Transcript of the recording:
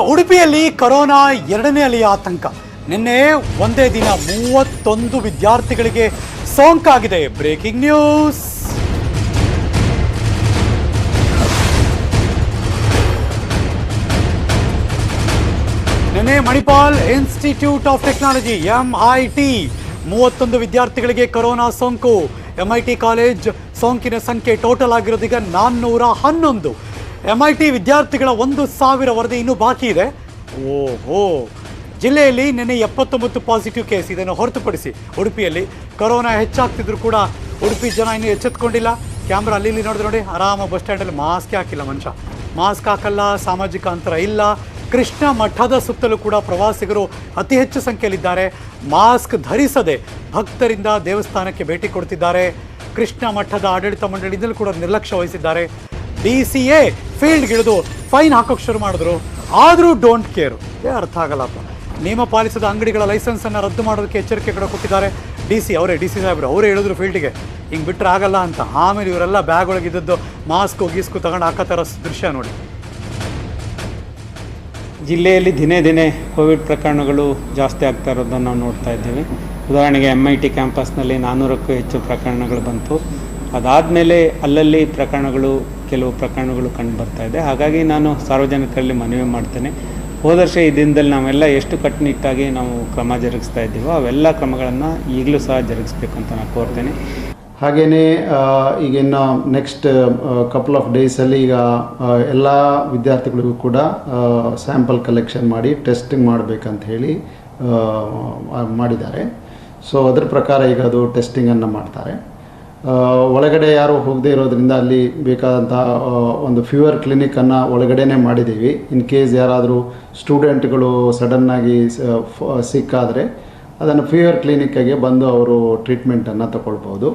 ಉಡುಪಿಯಲ್ಲಿ ಕೊರೋನಾ ಎರಡನೇ ಅಲೆಯ ಆತಂಕ. ನಿನ್ನೆ ಒಂದೇ ದಿನ 31 ವಿದ್ಯಾರ್ಥಿಗಳಿಗೆ ಸೋಂಕಾಗಿದೆ. Breaking news. ನಿನ್ನೆ Manipal institute of technology MIT 31 ವಿದ್ಯಾರ್ಥಿಗಳಿಗೆ ಕೊರೋನಾ ಸೋಂಕು. MIT ಕಾಲೇಜ್ ಸೋಂಕಿನ ಸಂಖ್ಯೆ ಟೋಟಲ್ ಆಗಿರೋದೀಗ 411. MIT ವಿದ್ಯಾರ್ಥಿಗಳ 1000 ವರದಿ ಇನ್ನೂ ಬಾಕಿ ಇದೆ. ಓಹೋ, ಜಿಲ್ಲೆಯಲ್ಲಿ ನಿನ್ನೆ 79 ಪಾಸಿಟಿವ್ ಕೇಸ್. ಇದನ್ನು ಹೊರತುಪಡಿಸಿ ಉಡುಪಿಯಲ್ಲಿ ಕೊರೋನಾ ಹೆಚ್ಚಾಗ್ತಿದ್ರು ಕೂಡ ಉಡುಪಿ ಜನ ಇನ್ನೂ ಎಚ್ಚೆತ್ಕೊಂಡಿಲ್ಲ. ಕ್ಯಾಮ್ರಾ ಅಲ್ಲಿ ನೋಡಿದ್ರೆ ನೋಡಿ, ಆರಾಮ ಬಸ್ ಸ್ಟ್ಯಾಂಡಲ್ಲಿ ಮಾಸ್ಕ್ ಹಾಕಿಲ್ಲ ಮನುಷ್ಯ, ಮಾಸ್ಕ್ ಹಾಕಲ್ಲ, ಸಾಮಾಜಿಕ ಅಂತರ ಇಲ್ಲ. ಕೃಷ್ಣ ಮಠದ ಸುತ್ತಲೂ ಕೂಡ ಪ್ರವಾಸಿಗರು ಅತಿ ಹೆಚ್ಚು ಸಂಖ್ಯೆಯಲ್ಲಿದ್ದಾರೆ. ಮಾಸ್ಕ್ ಧರಿಸದೆ ಭಕ್ತರಿಂದ ದೇವಸ್ಥಾನಕ್ಕೆ ಭೇಟಿ ಕೊಡ್ತಿದ್ದಾರೆ. ಕೃಷ್ಣ ಮಠದ ಆಡಳಿತ ಮಂಡಳಿಯಿಂದಲೂ ಕೂಡ ನಿರ್ಲಕ್ಷ್ಯ ವಹಿಸಿದ್ದಾರೆ. DCA ಫೀಲ್ಡ್ಗಿಳಿದು ಫೈನ್ ಹಾಕೋಕ್ಕೆ ಶುರು ಮಾಡಿದ್ರು. ಆದರೂ ಡೋಂಟ್ ಕೇರ್. ಅರ್ಥ ಆಗಲ್ಲಪ್ಪ. ನಿಯಮ ಪಾಲಿಸದ ಅಂಗಡಿಗಳ ಲೈಸೆನ್ಸನ್ನು ರದ್ದು ಮಾಡೋದಕ್ಕೆ ಎಚ್ಚರಿಕೆ ಕೂಡ ಕೊಟ್ಟಿದ್ದಾರೆ. DC ಸಾಹೇಬರು ಅವರೇ ಹೇಳಿದ್ರು ಫೀಲ್ಡಿಗೆ, ಹಿಂಗೆ ಬಿಟ್ಟರೆ ಆಗಲ್ಲ ಅಂತ. ಆಮೇಲೆ ಇವರೆಲ್ಲ ಬ್ಯಾಗ್ ಒಳಗಿದ್ದದ್ದು ಮಾಸ್ಕು ಗೀಸ್ಕು ತಗೊಂಡು ಹಾಕೋತಾರ ದೃಶ್ಯ ನೋಡಿ. ಜಿಲ್ಲೆಯಲ್ಲಿ ದಿನೇ ದಿನೇ ಕೋವಿಡ್ ಪ್ರಕರಣಗಳು ಜಾಸ್ತಿ ಆಗ್ತಾ ಇರೋದನ್ನು ನಾವು ನೋಡ್ತಾ ಇದ್ದೀವಿ. ಉದಾಹರಣೆಗೆ MIT ಕ್ಯಾಂಪಸ್ನಲ್ಲಿ 400ಕ್ಕೂ ಹೆಚ್ಚು ಪ್ರಕರಣಗಳು ಬಂತು. ಅದಾದಮೇಲೆ ಅಲ್ಲಲ್ಲಿ ಕೆಲವು ಪ್ರಕರಣಗಳು ಕಂಡು ಬರ್ತಾ ಇದೆ. ಹಾಗಾಗಿ ನಾನು ಸಾರ್ವಜನಿಕರಲ್ಲಿ ಮನವಿ ಮಾಡ್ತೇನೆ, ಹೋದ ವರ್ಷ ಈ ದಿನದಲ್ಲಿ ನಾವೆಲ್ಲ ಎಷ್ಟು ಕಟ್ಟುನಿಟ್ಟಾಗಿ ನಾವು ಕ್ರಮ ಜರುಗಿಸ್ತಾ ಇದ್ದೀವೋ ಅವೆಲ್ಲ ಕ್ರಮಗಳನ್ನು ಈಗಲೂ ಸಹ ಜರುಗಿಸ್ಬೇಕು ಅಂತ ನಾನು ಕೋರ್ತೇನೆ. ಹಾಗೆಯೇ ಈಗಿನ್ನು ನೆಕ್ಸ್ಟ್ ಕಪಲ್ ಆಫ್ ಡೇಸಲ್ಲಿ ಈಗ ಎಲ್ಲ ವಿದ್ಯಾರ್ಥಿಗಳಿಗೂ ಕೂಡ ಸ್ಯಾಂಪಲ್ ಕಲೆಕ್ಷನ್ ಮಾಡಿ ಟೆಸ್ಟಿಂಗ್ ಮಾಡಬೇಕಂತ ಹೇಳಿ ಮಾಡಿದ್ದಾರೆ. ಸೊ ಅದರ ಪ್ರಕಾರ ಈಗ ಅದು ಟೆಸ್ಟಿಂಗನ್ನು ಮಾಡ್ತಾರೆ. ಒಳಗಡೆ ಯಾರು ಹೋಗದೇ ಇರೋದ್ರಿಂದ ಅಲ್ಲಿ ಬೇಕಾದಂಥ ಒಂದು ಫೀವರ್ ಕ್ಲಿನಿಕನ್ನು ಒಳಗಡೆನೇ ಮಾಡಿದ್ದೀವಿ. ಇನ್ ಕೇಸ್ ಯಾರಾದರೂ ಸ್ಟೂಡೆಂಟ್ಗಳು ಸಡನ್ನಾಗಿ ಸಿಕ್ಕಾದರೆ ಅದನ್ನು ಫೀವರ್ ಕ್ಲಿನಿಕ್ಕಿಗೆ ಬಂದು ಅವರು ಟ್ರೀಟ್ಮೆಂಟನ್ನು ತಗೊಳ್ಬೋದು.